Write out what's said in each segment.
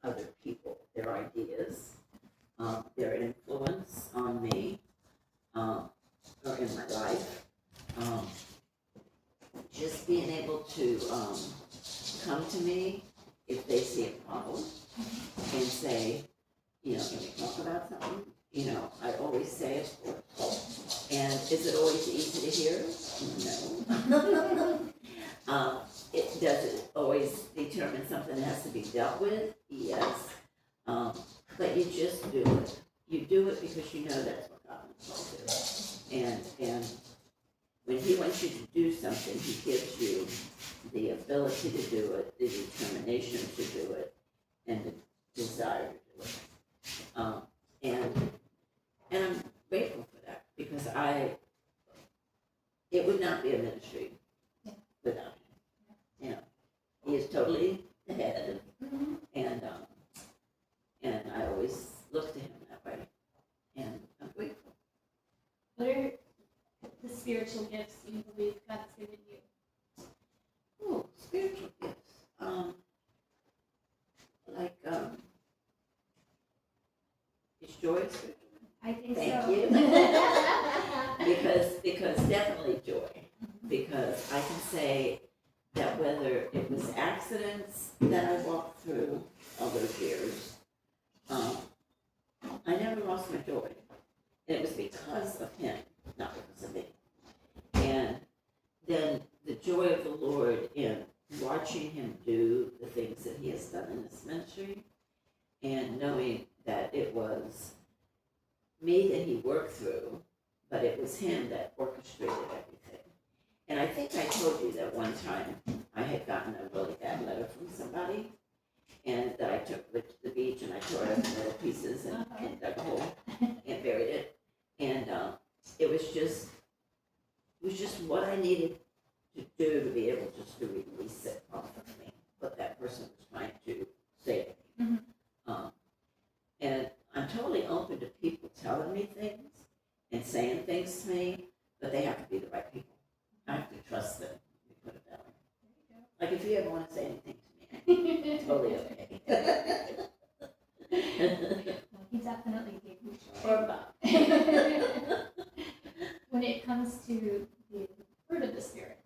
other people, their ideas, their influence on me, or in my life. Um, just being able to come to me if they see a problem and say, can we talk about something? I always say, of course. And is it always easy to hear? No. It does it always determine something that has to be dealt with? Yes. But you just do it. You do it because you know that's what God wants you to do. And when He wants you to do something, He gives you the ability to do it, the determination to do it, and the desire to do it. And I'm grateful for that because it would not be a ministry without Him. He is totally the head, and I always look to Him that way, and I'm grateful. What are the spiritual gifts you believe God's given you? Oh, spiritual gifts. Is joy spiritual? I think Thank so. you. because definitely joy. Because I can say that whether it was accidents that I walked through all those years, I never lost my joy. And it was because of Him, not because of me. And then the joy of the Lord in watching Him do the things that He has done in this ministry, and knowing that it was me that He worked through, but it was Him that orchestrated everything. And I think I told you that one time I had gotten a really bad letter from somebody, and that I took it to the beach and I tore it up in little pieces and dug a hole and buried it. And it was just what I needed to do to be able just to release it off of me, what that person was trying to say to me. And I'm totally open to people telling me things and saying things to me, but they have to be the right people. I have to trust them. Let me put it that way. Like if you ever want to say anything to me, totally okay. He definitely gave you joy. Or Bob. When it comes to the fruit of the Spirit,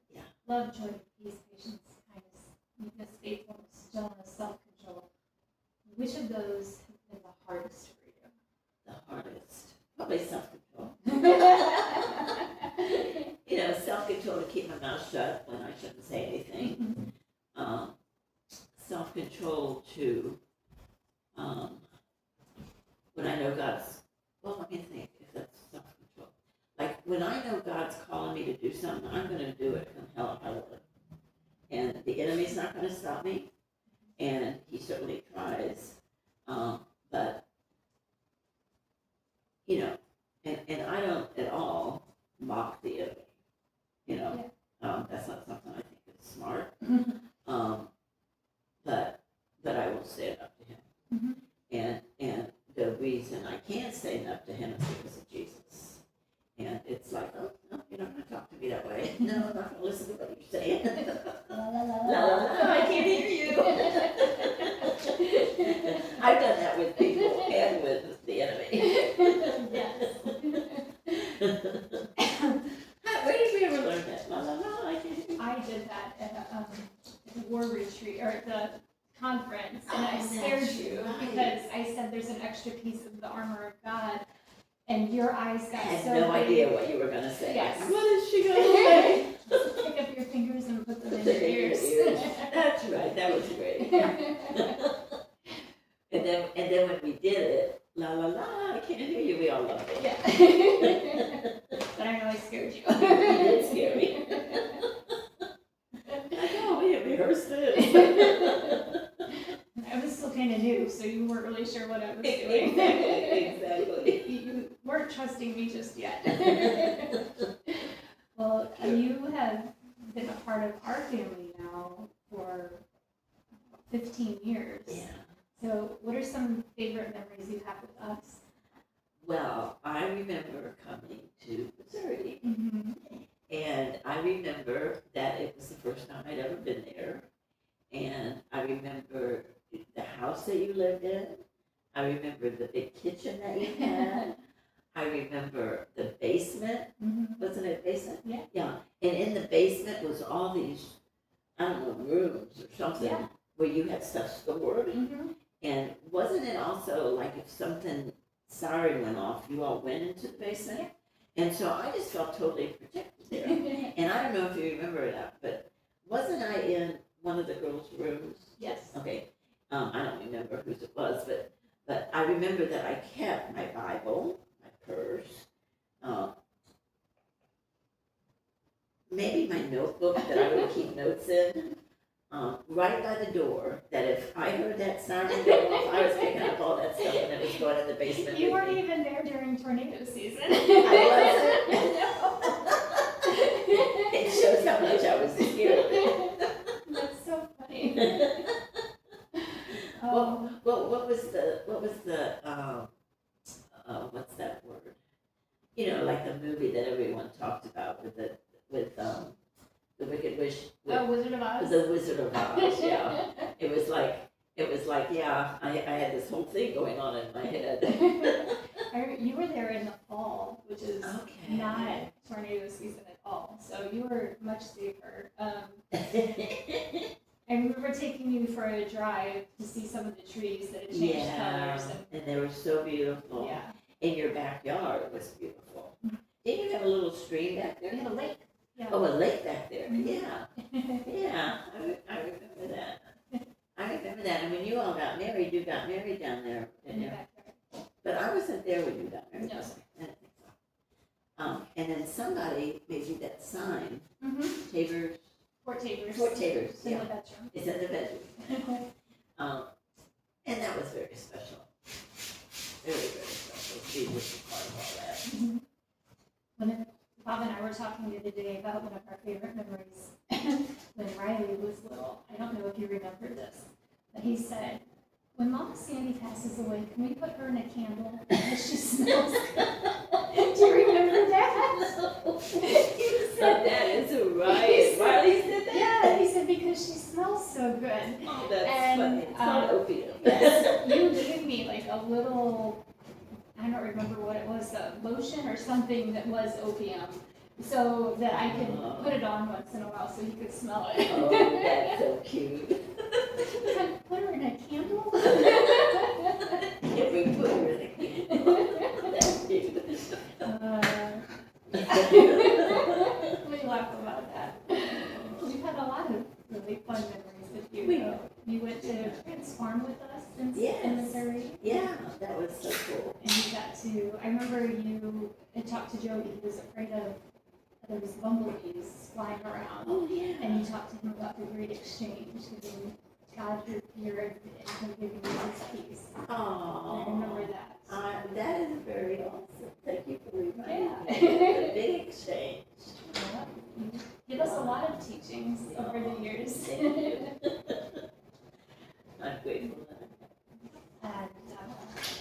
love, joy, peace, patience, kindness, meekness, faithfulness, gentleness, self-control, which of those have been the hardest for you? The hardest. Probably self-control. Self-control to keep my mouth shut when I shouldn't say anything. Self-control to, when I know God's, let me think if that's self-control. Like when I know God's calling me to do something, I'm going to do it from hell or high water. And the enemy's not going to stop me. And he certainly tries. But, and I don't at all mock the enemy. That's not something I think is smart. But I will stand up to him. And the reason I can't stand up to him is because of Jesus. And it's like, oh, no, you're not going to talk to me that way. No, I'm not going to listen to what you're saying. La, la, la, La, la, la, I can't hear you. I've done that with people and with the enemy. Yes. Where did we ever learn that? La, la, la, I can't hear you. I did that at the war retreat, or at the conference, and I Oh, scared that's you right. because I said there's an extra piece of the armor of God, and your eyes got I had so no big. idea what you were going to say. Yes. What is she going to say? Pick up your fingers and put them in Put your it in your ears. ears. That's right. That was great. And then when we did it, la la la, I can't hear you. We all loved it. Yeah. But I know I scared you. You did scare me. I know, we had rehearsed this. I was still kind of new, so you weren't really sure what I was doing. Exactly. You weren't trusting me just yet. Well, you have been a part of our family now for 15 years. Yeah. So what are some favorite memories you have with us? Well, I remember coming to Missouri, Mm-hmm. and I remember that it was the first time I'd ever been there, and I remember the house that you lived in. I remember the big kitchen that you had. I remember the basement. Wasn't it a basement? Yeah. Yeah. And in the basement was all these, I don't know, rooms or something Yeah. where you had stuff stored. Mm-hmm. And wasn't it also like if something siren went off, you all went into the basement? Yeah. And so I just felt totally protected there. And I don't know if you remember that, but wasn't I in one of the girls' rooms? Yes. Okay. I don't remember whose it was, but I remember that I kept my Bible, my purse, maybe my notebook that I would keep notes in, right by the door, that if I heard that siren go off, I was picking up all that stuff and it was going in the basement. You with weren't me. even there during tornado season. It shows how much I was scared. That's so funny. Well, what was the what's that word? You know, like the movie that everyone talked about with the Wicked Witch. Wizard of Oz? The Wizard of Oz, yeah. It was like, yeah, I had this whole thing going on in my head. You were there in the fall, which is Okay. not tornado season at all, so you were much safer. I remember taking you for a drive to see some of the trees that had changed colors. And they were so beautiful. Yeah. In your backyard was beautiful. Didn't you have a little stream back there? We had a lake. Yeah. Oh, a lake back there. Mhm. Yeah. Yeah, I remember that. I remember that. And when you all got married, you got married down there, In didn't the you? backyard. But I wasn't there when you got married. No. was I? I didn't think so. And then somebody made you that sign, Mm-hmm. Tabors, Fort Tabors. Fort Tabors, It's in yeah. the bedroom. It's in the bedroom. And that was very special. Very, very special. She was a part of all that. Bob and I were talking the other day about one of our favorite memories when Riley was little. I don't know if you remember this, but he said, when Mama Sandy passes away, can we put her in a candle because she smells good? Do you remember that? He said That is right. Riley said that? Yeah, he said because she smells so good. Oh, that's And, funny. It's called opium. Yes, you gave me like a little, I don't remember what it was, a lotion or something that was opium, so that I could put it on once in a while so he could smell it. Oh, that's so cute. Put her in a candle? If we put her in a candle. That's cute. We laugh about that. We've had a lot of really fun memories with you. We though. You went to Transform with us in Yes. Missouri. Yeah, that was so cool. And you got to, I remember you had talked to Joey, he was afraid of, there was bumblebees flying around. Oh, yeah. And you talked to him about the great exchange, giving God your fear and him giving you his peace. Oh, I remember that. that is very awesome. Thank you for reminding Yeah. me. The big exchange. You give us a lot of teachings over the years. Thank you. I'm grateful that And,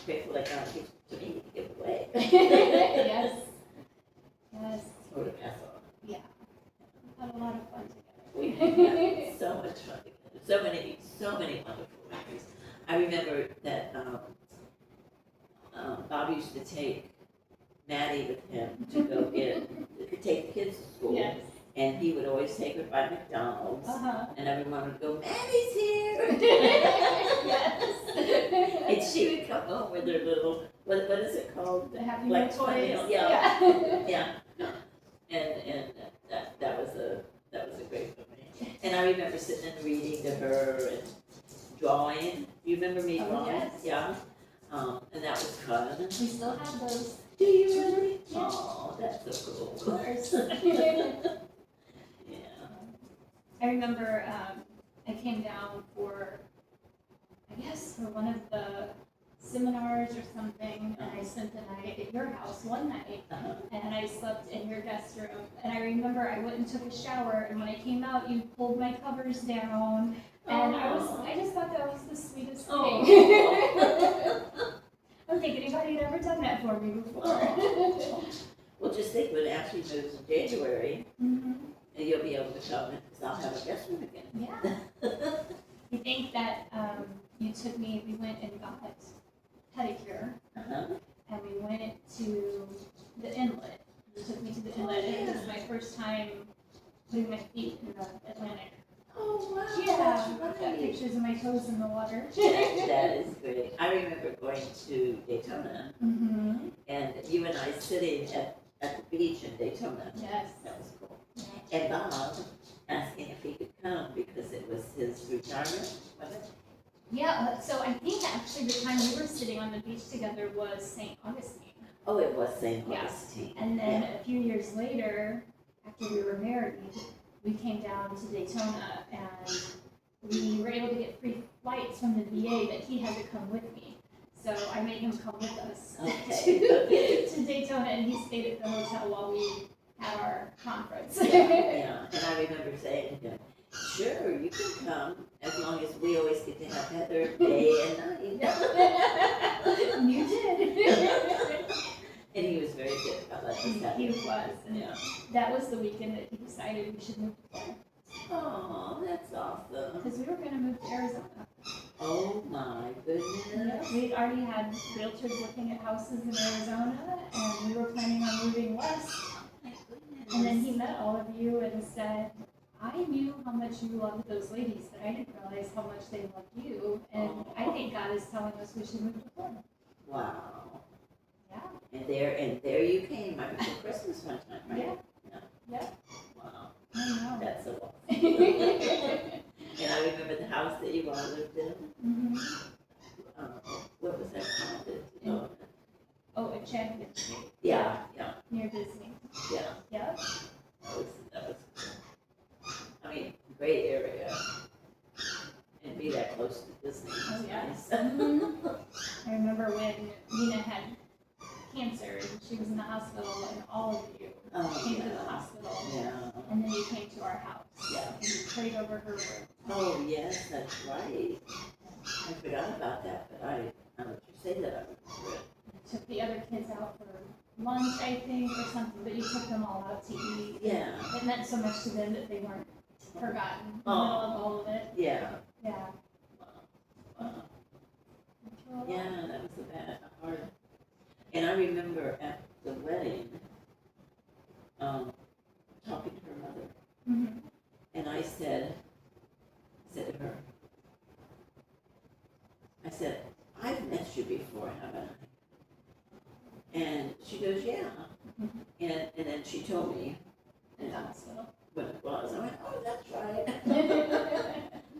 grateful that God gives to me to give away yes. Yes. or to pass on. Yeah. We've had a lot of fun together. We had so much fun together. So many wonderful memories. I remember that Bob used to take Maddie with him to go take the kids to school. Yes. And he would always take her by McDonald's. Uh-huh. And everyone would go, Maddie's here! Yes. And she would come home with her little, what is it called? The Happy Like Meal toys. funny, yeah. Yeah. And that was a great memory. And I remember sitting and reading to her and drawing. You remember me Oh, drawing? yes. Yeah. And that was fun. We still have those. Do you really? Yeah. Oh, that's so cool. Of course. Yeah. I remember I came down for, I guess, for one of the seminars or something, and I spent the night at your house one night, Uh-huh. and I slept in your guest room. And I remember I went and took a shower, and when I came out, you pulled my covers down, and I just thought that was the sweetest thing. I don't think anybody had ever done that for me before. Well, just think when Ashley moves in January, Mhm. and you'll be able to come, because I'll have a guest room again. Yeah. I think that you took me, we went and got pedicure, Uh-huh. and we went to the inlet. He took me to the inlet, and it was my first time putting my feet in the Atlantic. Oh, wow. Yeah, That's I've got right. pictures of my toes in the water. That is great. I remember going to Daytona, Mm-hmm. and you and I sitting at the beach in Daytona. Yes. That was cool. And Bob asking if he could come because it was his retirement, was it? Yeah, so I think actually the time we were sitting on the beach together was St. Augustine. Oh, it was St. Yeah. Augustine. And then a few years later, after we were married, we came down to Daytona and we were able to get free flights from the VA that he had to come with me. So I made him come with us Okay. to Daytona, and he stayed at the hotel while we had our conference. Yeah, and I remember saying to him, sure, you can come, as long as we always get to have Heather day and night. You did. And he was very good about letting us have He it. was. And Yeah. that was the weekend that he decided we should move to Florida. Oh, that's awesome. Because we were going to move to Arizona. Oh my goodness. We already had realtors looking at houses in Arizona, and we were planning on moving west. My goodness. And then he met all of you and said, I knew how much you loved those ladies, but I didn't realize how much they loved you. And I think God is telling us we should move to Florida. Wow. Yeah. And there you came right before Christmas one time, right? Yeah. Wow. I know. That's so awesome. And I remember the house that you all lived in. Mhm. What was that called? Oh, at Champion Street, Yeah, near Disney. yeah. Yep. That was cool. I mean, great area. And be that close to Disney. Oh, was yeah. nice. Mhm. I remember when Nina had cancer and she was in the hospital, and all of you came to the hospital. Yeah. And then you came to our house. Yeah. And you prayed over her work. Oh, yes, that's right. I forgot about that, but I let you say that, I remember it. Took the other kids out for lunch, I think, or something, but you took them all out to eat. Yeah, It meant so much to them that they weren't forgotten in the Oh. middle of all of it. yeah. Yeah. Yeah, that was a hard. And I remember at the wedding, talking to her mother, Mm-hmm. and I said to her, I've met you before, haven't I? And she goes, yeah. Mhm. And then she told me In the hospital. when it was. I went, oh, that's right.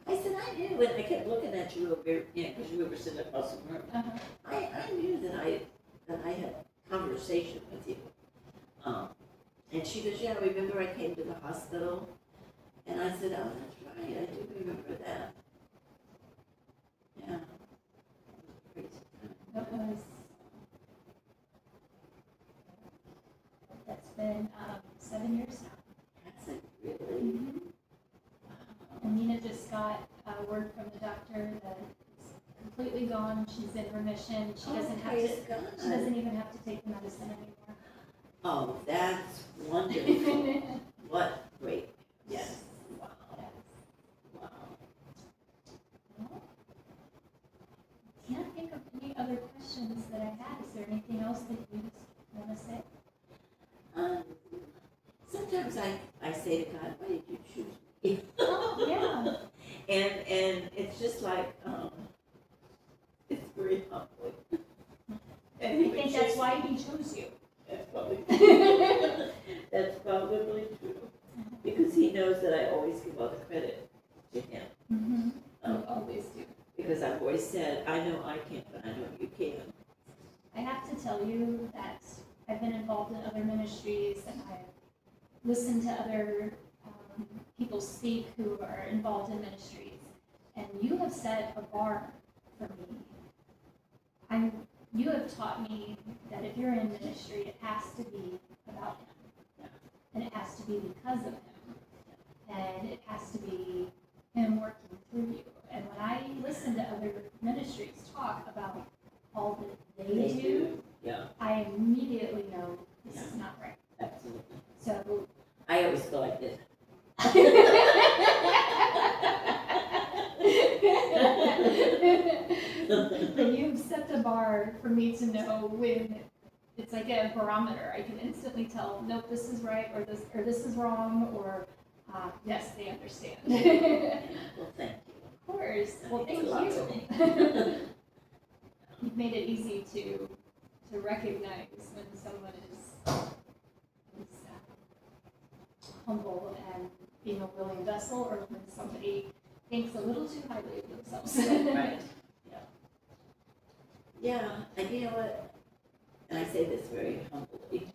I said, I knew, and I kept looking at you over here, because you were sitting across the room. Uh-huh. I knew that I had conversation with you. And she goes, yeah, remember I came to the hospital? And I said, oh, that's right, I do remember that. Yeah. Crazy time. That was, that's been 7 years now. That's it, really? And Nina just got word from the doctor that it's completely gone. She's in remission. She doesn't have to. Praise God. She doesn't even have to take the medicine anymore. Oh, that's wonderful. What great. Yes. Wow. Wow. Well, can't think of any other questions that I had. Is there anything else that you want to say? Sometimes I say to God, why did you choose me? Oh, yeah. And it's just like, it's very humbling. And I think that's why he chose you. That's probably true. Because he knows that I always give all the credit to him. Mm-hmm. You always do. Because I've always said, I know I can't, but I know you can. I have to tell you that I've been involved in other ministries, and I've listened to other people speak who are involved in ministries, and you have set a bar for me. You have taught me that if you're in ministry, it has to be about him, and it has to be because of him, and it has to be him working through you. And when I listen to other ministries talk about all that they do, Yeah, I immediately know this is not right. absolutely. So I always feel like this. But you've set the bar for me to know when it's like a barometer. I can instantly tell, nope, this is right, or this is wrong, or yes, they understand. Well, thank you. Of course. Well, That thank means a lot to you. me. You've made it easy to recognize when someone is humble and being a willing vessel, or when somebody thinks a little too highly of themselves. Right. Yeah. Yeah, and you know what? And I say this very humbly.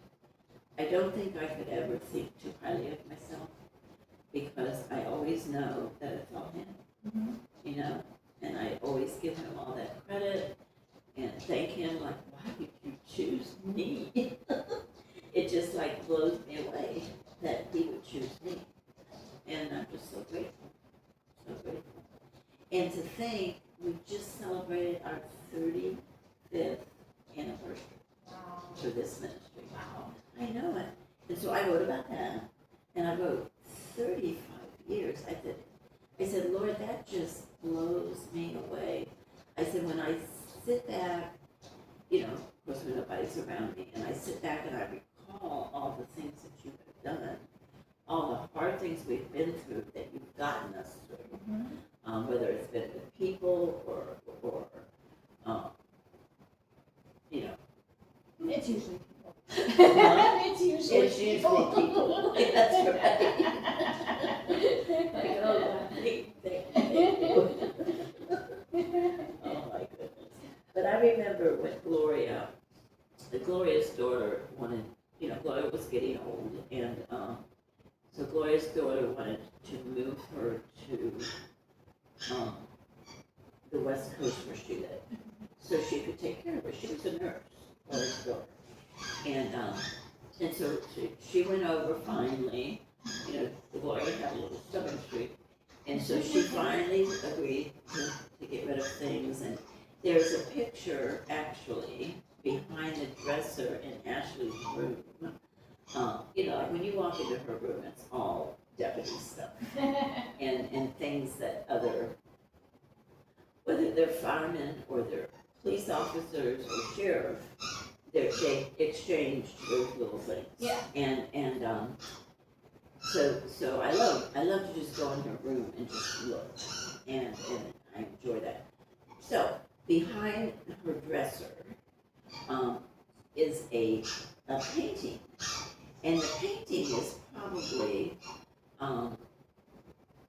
I don't think I could ever think too highly of myself because I always know that it's all him, Mhm. you know, and I always give him all that credit and thank him like, why did you choose me? It just like blows me away that he would choose me. And I'm just so grateful, so grateful. And to think we just celebrated our 35th anniversary Wow. for this ministry. Wow. I know it. And so I wrote about that. And I wrote 35 years. I said, Lord, that just blows me away. I said, when I sit back, you know, of course when nobody's around me, and I sit back and I recall all the things that you have done, all the hard things we've been through that you've gotten us through, Mhm. whether it's been with people or you know, It's usually people. Huh? It's usually it's usually people. That's right. Like, oh, thank you. Oh my goodness. But I remember when Gloria's daughter wanted, you know, Gloria was getting old, and so Gloria's daughter wanted to move her to the West Coast where she lived, so she could take care of her. She was a nurse, Gloria's daughter, and so she went over finally. You know, Gloria had a little stubborn streak, and so she finally agreed to get rid of things. And there's a picture actually behind the dresser in Ashley's room. You know, like when you walk into her room, it's all deputy stuff and things that whether they're firemen or they're police officers or sheriff, they exchanged those little things. Yeah. And so I love to just go in her room and just look, and I enjoy that. So behind her dresser is a painting, and the painting is probably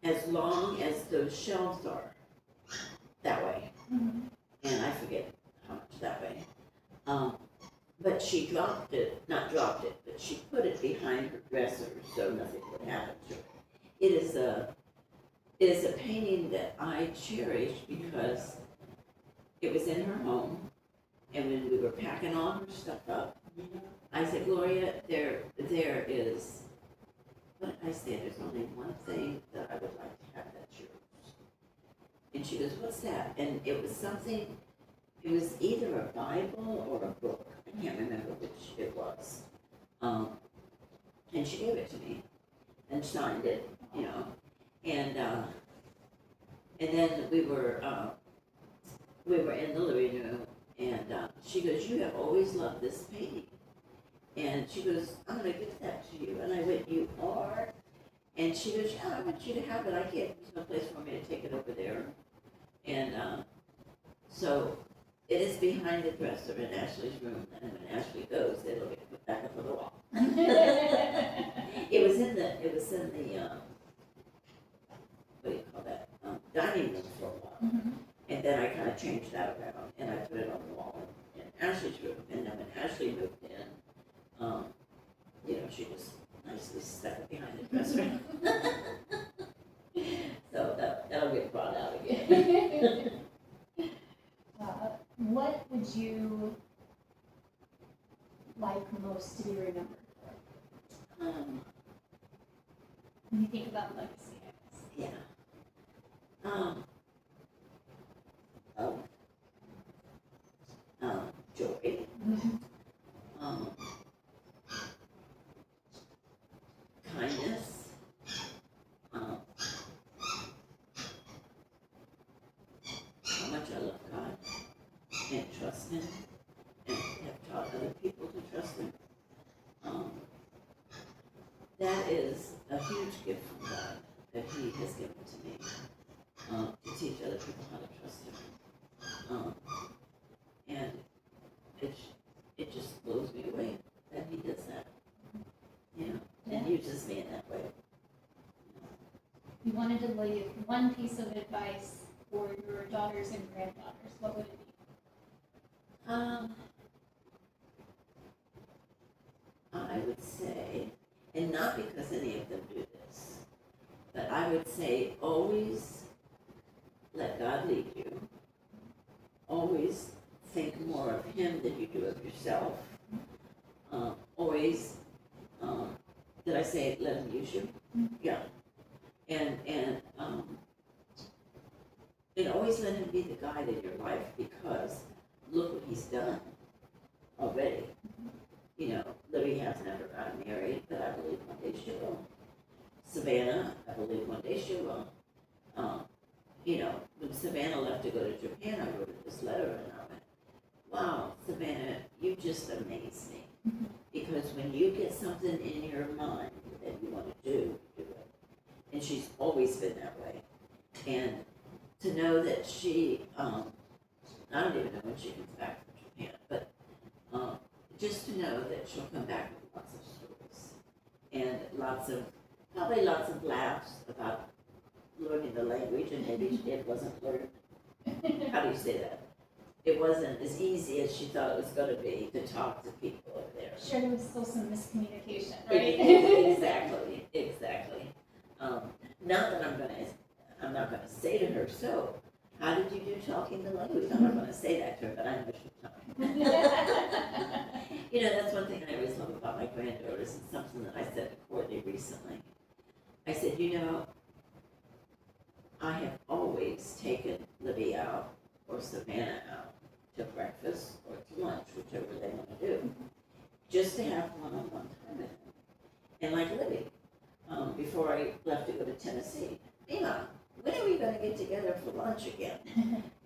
as long as those shelves are, that way, Mhm. and I forget how much that way. But she not dropped it, but she put it behind her dresser so nothing would happen to it. It is a painting that I cherish because it was in her home, and when we were packing all her stuff up, I said, Gloria, there is, what did I say? There's only one thing that I would like to have that's yours. And she goes, what's that? And it was something, it was either a Bible or a book. I can't remember which it was. And she gave it to me and signed it, you know. And then we were in the living room, and she goes, you have always loved this painting. And she goes, I'm going to give that to you. And I went, you are? And she goes, yeah, I want you to have it. I can't, there's no place for me to take it over there. And so it is behind the dresser in Ashley's room. And when Ashley goes, it'll get put back up on the wall. It was in the what do you call that? Dining room for a while. Mhm. And then I kind of changed that around and I put it on the wall in Ashley's room. And then when Ashley moved in, you know, she just nicely stuck it behind the dresser. So that'll get brought out again. What would you like most to be remembered for? When you think about legacy, I guess. Yeah. Joy. Kindness. How much I love God. and trust him and have taught other people to trust him. That is a huge gift from God that he has given to me, to teach other people how to trust him. And it just blows me away that he does that, and uses me in that way. You wanted to leave one piece of advice for your daughters and granddaughters, what would it be? I would say, and not because any of them do this, but I would say always let God lead you. Always think more of him than you do of yourself. Always, did I say let him use you? Yeah. And always let him be the guide in your life, because look what he's done already. Libby has never gotten married, but I believe one day she will. Savannah, I believe one day she will. When Savannah left to go to Japan, I wrote her this letter and I went, wow, Savannah, you just amaze me. Because when you get something in your mind that you want to do, you do it. And she's always been that way. And to know that she, I don't even know when she comes back from Japan, but just to know that she'll come back with lots of stories and probably lots of laughs about learning the language, and maybe it wasn't learned. How do you say that? It wasn't as easy as she thought it was going to be to talk to people over there. Sure, there was still some miscommunication, right? Exactly. Not that I'm not gonna say to her, so, how did you do talking the language? I'm not gonna say that to her, but I know she'll talk. That's one thing I always love about my granddaughters, and something that I said to Courtney recently. I said, I have always taken Libby out or Savannah out to breakfast or to lunch, whichever they want to do, just to have one-on-one time with them. And like Libby, before I left to go to Tennessee, Mima, when are we going to get together for lunch again?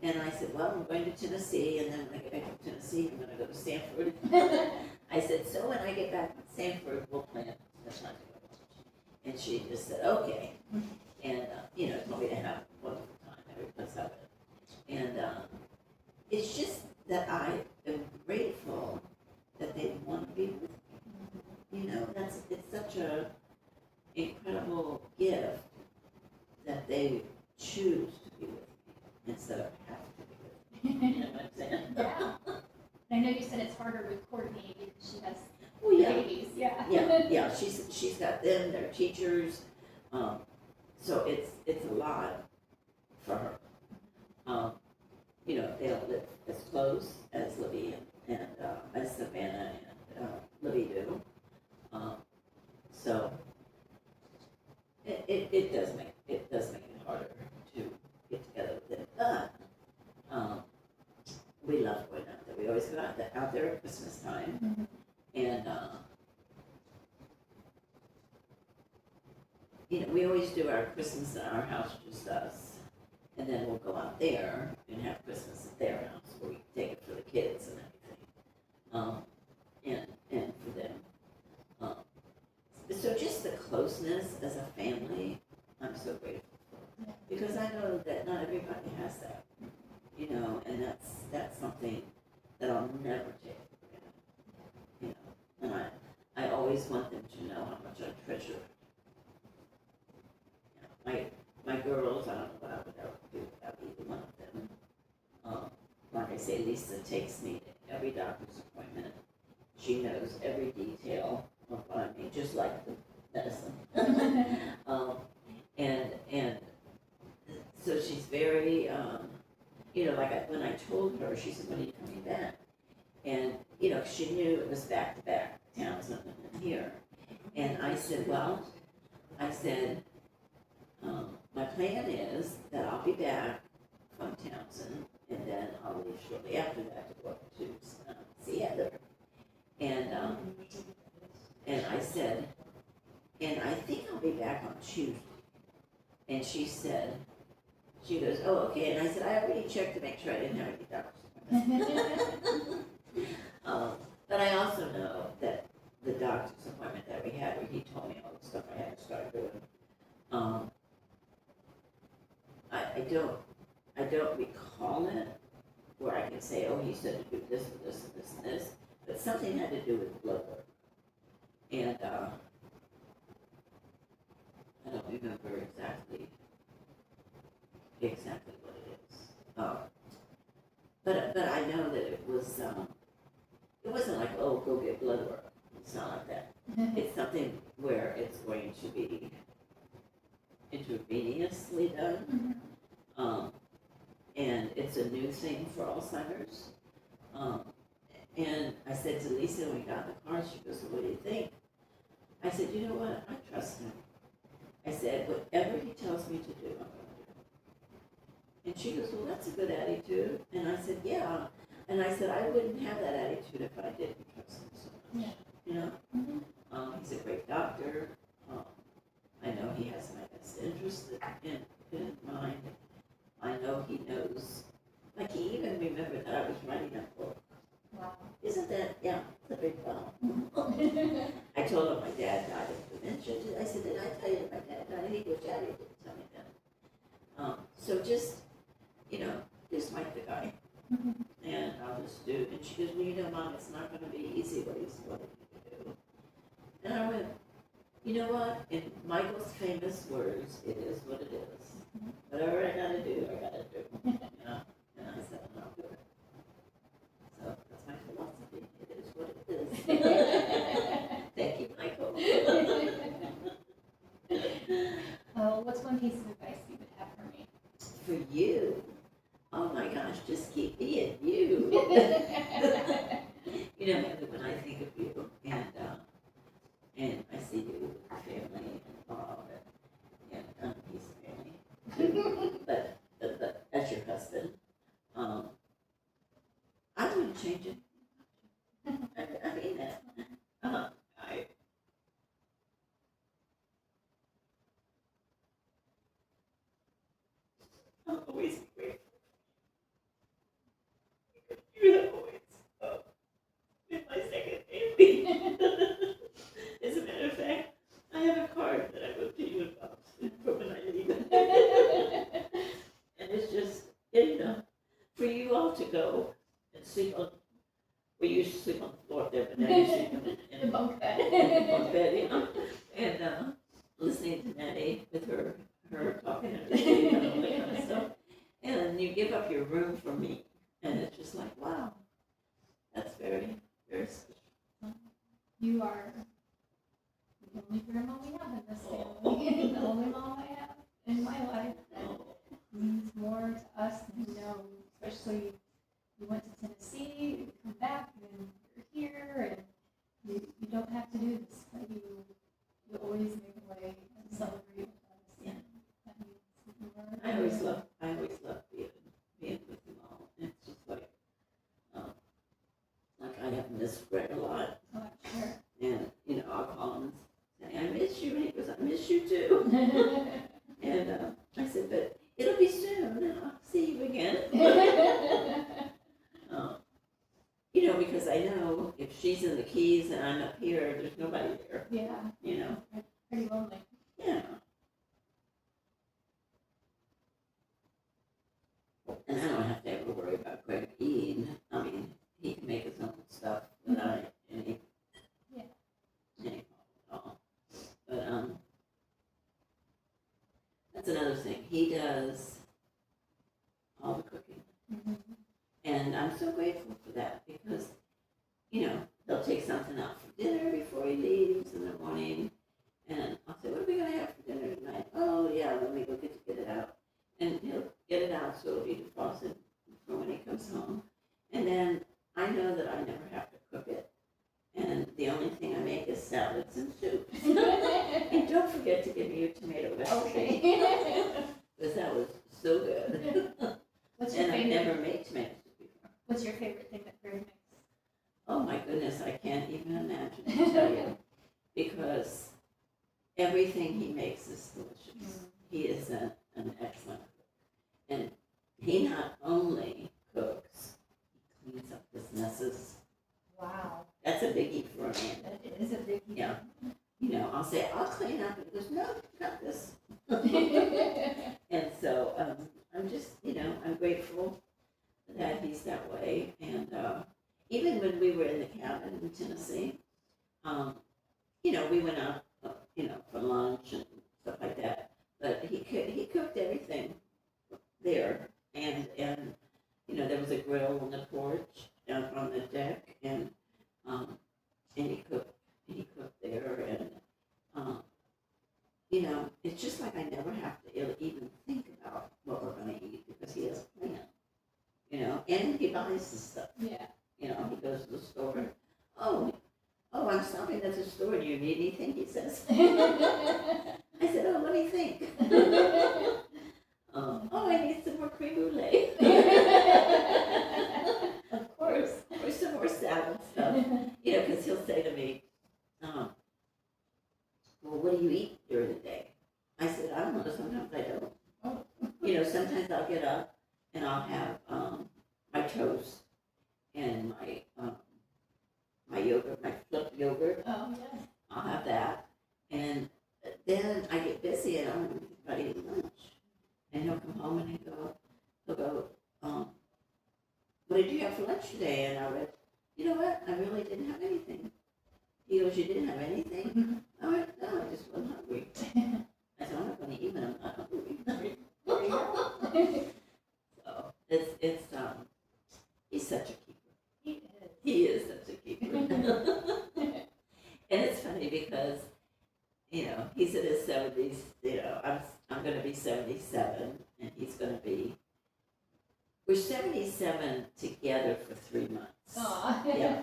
And I said, well, I'm going to Tennessee, and then when I get back to Tennessee, I'm going to go to Stanford. I said, so when I get back to Stanford, we'll plan the time to go to lunch. And she just said, okay. And, told me to have a wonderful time every place I went. And it's just that I am grateful that they want to be with me. It's such a incredible gift that they choose to be with me instead of have to be with me. You know what I'm saying? Yeah. I know you said it's harder with Courtney because she has babies. Yeah. She's got them, they're teachers. So it's a lot for her. They don't live as close as Libby and as Savannah and Libby do. So it does make it harder to get together with them. But we love going out there. We always go out there at Christmas time, and we always do our Christmas at our house, just us. And then we'll go out there and have Christmas at their house, where we take it for the kids and everything, and for them. So just the closeness as a family, I'm so grateful for, because I know that not everybody has that, and that's something that I'll never take for granted, And I always want them to know how much I treasure it. My girls, I don't know what I would ever do without either one of them. Like I say, Lisa takes me to every doctor's appointment. She knows every detail of what I mean, just like the medicine. And so she's very, when I told her, she said, when are you coming back? And, she knew it was back-to-back Townsend and here. And I said, my plan is that I'll be back from Townsend, and then I'll leave shortly after that to go up to see Heather. And I said, and I think I'll be back on Tuesday. And she goes, oh, okay. And I said, I already checked to make sure I didn't have any doctor's appointments But I also know that the doctor's appointment that we had, where he told me all the stuff I had to start doing, I don't recall it, where I can say, oh, he said to do this and this and this and this, but something had to do with blood work. And, I don't remember exactly what it is. But I know that it wasn't like, oh, go get blood work. It's not like that. It's something where it's going to be intravenously done. And it's a new thing for Alzheimer's. And I said to Lisa when we got in the car, she goes, well, what do you think? I said, you know what? I trust him. I said, whatever he tells me to do, I'm going to do. And she goes, well, that's a good attitude. And I said, yeah. And I said, I wouldn't have that attitude if I didn't trust him so much. Yeah. You know? He's a great doctor. I know he has my best interest in mind. I know he knows. Like, he even remembered that I was writing a book. Wow. Isn't that, yeah, it's a big wow. I told him my dad died of dementia. I said, did I tell you that my dad died? And he goes, yeah, you didn't tell me that. So just, just like the guy. And I'll just do, and she goes, well, Mom, it's not going to be easy what he's wanting you to do. And I went, you know what? In Michael's famous words, it is what it is. Whatever I got to do, I got to do. And I said, I'll do it. So that's my philosophy. It is what it is. Thank you, Michael. What's one piece of advice you would have for me? For you? Oh my gosh, just keep being you. Heather, when I think of you and I see you with your family and Bob and he's family too, but as your husband, I wouldn't change it. I mean that. I'll always be grateful. You have always been my second baby. As a matter of fact, I have a card that I wrote to you and Bob from when I leave. And it's just, for you all to go and sleep on, we used to sleep on the floor there, but now you sleep in The bunk bed. bunk bed, and listening to Nettie with her talking and her sleep and all that kind of stuff. And then you give up your room for me. And it's just like, wow, that's very, very special. You are the only grandma we have in this family. The only mom I have in my life. It means more to us than you know, especially you went to Tennessee, you come back, and you're here, and you don't have to do this, but you always make a way and celebrate with us. Yeah. That means more. I always love being with you all. It's just like I have missed Greg a lot. Oh, sure. And, I'll call him and say, I miss you. And he goes, I miss you too. And I said, but it'll be soon. And I'll see you again. Because I know if she's in the Keys and I'm up here, there's nobody there. Yeah. Pretty lonely. Yeah. And I don't have to ever worry about Greg eating. I mean, he can make his own stuff without any problem at all. But that's another thing. He does all the cooking. Mm-hmm. And I'm so grateful for that because, they'll take something out for dinner before he leaves in the morning. And I'll say, what are we going to have for dinner tonight? Oh, yeah, let me go get it out. And he'll get it out so it'll be defrosted for when he comes home. And then I know that I never have to cook it. And the only thing I make is salads and soups. And don't forget to give me your tomato recipe. Okay. Because that was so good. What's your And I've favorite? never made tomato soup before. What's your favorite thing that Greg makes? Oh my goodness, I can't even imagine to tell you. Because everything he makes is delicious. He is an excellent cook. And he not only cooks, he businesses. Wow. That's a biggie for a man. That is a big deal. Yeah. You know, I'll say, I'll clean up, and he goes, no, you got this. And so, I'm just, you know, I'm grateful that he's that way. And even when we were in the cabin in Tennessee, you know, we went out, you know, for lunch and stuff like that. But he cooked everything there, and you know, there was a grill on the porch out on the deck, and he cooked there, and you know, it's just like I never have to even think about what we're going to eat because he has a plan, you know, and he buys the stuff. Yeah. You know, he goes to the store. Oh, I'm stopping at the store. Do you need anything? He says. I said, oh, let me think. Oh, I need some more creme brulee. Of course. Or some more salad stuff. You know, because he'll say to me, well, what do you eat during the day? I said, I don't know. Sometimes I don't. Oh. You know, sometimes I'll get up and I'll have my toast and my yogurt, my flipped yogurt. Oh, yeah. I'll have that. And then I get busy and I don't even think about eating lunch. And he'll come home and he'll go, what did you have for lunch today? And I went, you know what? I really didn't have anything. He goes, you didn't have anything? I went, no, I just wasn't hungry. I said, I'm not going to eat when I'm not hungry. There you go. So it's he's such a keeper. He is. He is such a keeper. And it's funny because, you know, he's in his 70s, you know, I'm going to be 77, and he's going to be, we're 77 together for 3 months. Aw. Yeah.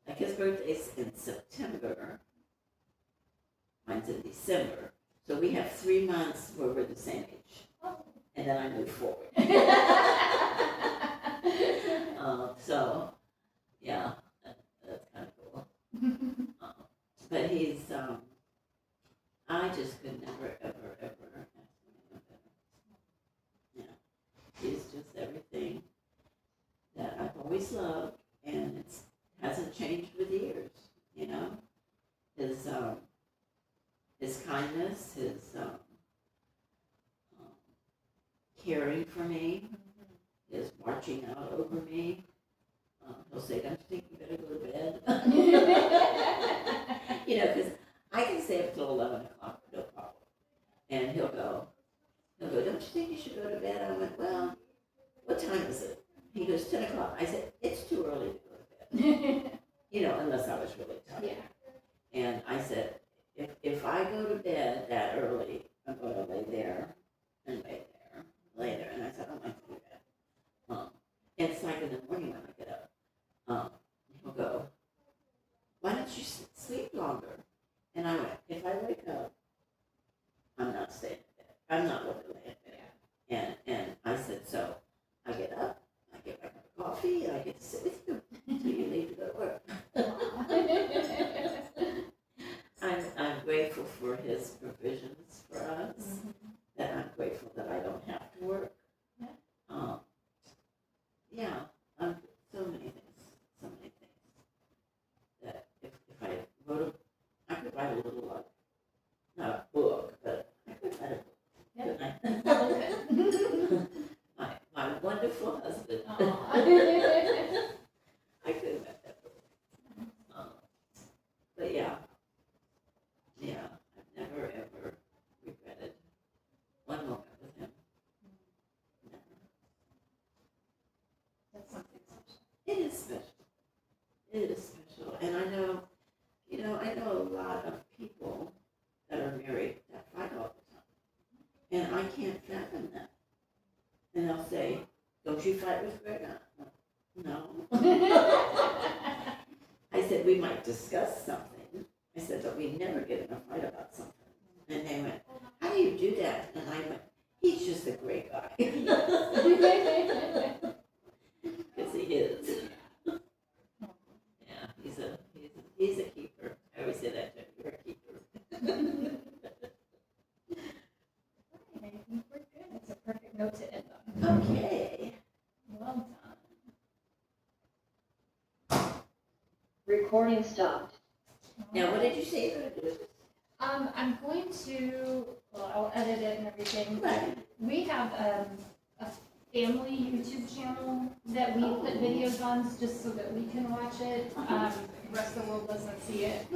Like his birthday's in September, mine's in December, so we have 3 months where we're the same age, Oh. and then I move forward. So, yeah, that's kind of cool. But he's, I just could never, ever, ever ask him better. Yeah, he's just everything that I've always loved, and it hasn't changed with years, you know? His kindness, his caring for me, his watching out over me. He'll say, don't you think you better go to bed? You know, because I can stay up till 11 o'clock, no problem. And he'll go, don't you think you should go to bed? I went, well, what time is it? He goes, 10 o'clock. I said, it's too early to go to bed. You know, unless I was really tired. Yeah. And I said, if I go to bed that early, I'm going to lay there and lay there, lay there. And I said, I don't like to do that. And it's like in the morning when I get up. He'll go, why don't you sleep longer? And I went, if I wake up, I'm not staying in bed. I'm not going to lay in bed. And I said, so I get up, I get my cup of coffee, and I get to sit with you until you leave to go to work. I'm grateful for his provisions for us, that I'm grateful that I don't have to work. Yeah, so many things that if I wrote I could write a little, not a book, but I could write a book. Yep. Couldn't Probably could. I? My wonderful husband. Aw. I could have read that book. But yeah, I've never ever regretted one moment with him. Never. That's something special. It is special. It is special. And I know a lot of people that are married that fight all the time. And I can't fathom that. And they'll say, don't you fight with Greg? No. I said, we might discuss something. I said, but we never get in a fight about something. And they went, how do you do that? And I went, he's just a great guy. Because he is. Yeah, he's a keeper. I always say that to him, you're a keeper. I think we're good. That's a perfect note to end on. Okay. Well done. Recording stopped. Now, what did you say you're gonna do with this? I'm going to, well, I'll edit it and everything. Right. We have a family YouTube channel that we put videos on just so that we can watch it. The rest of the world doesn't see it.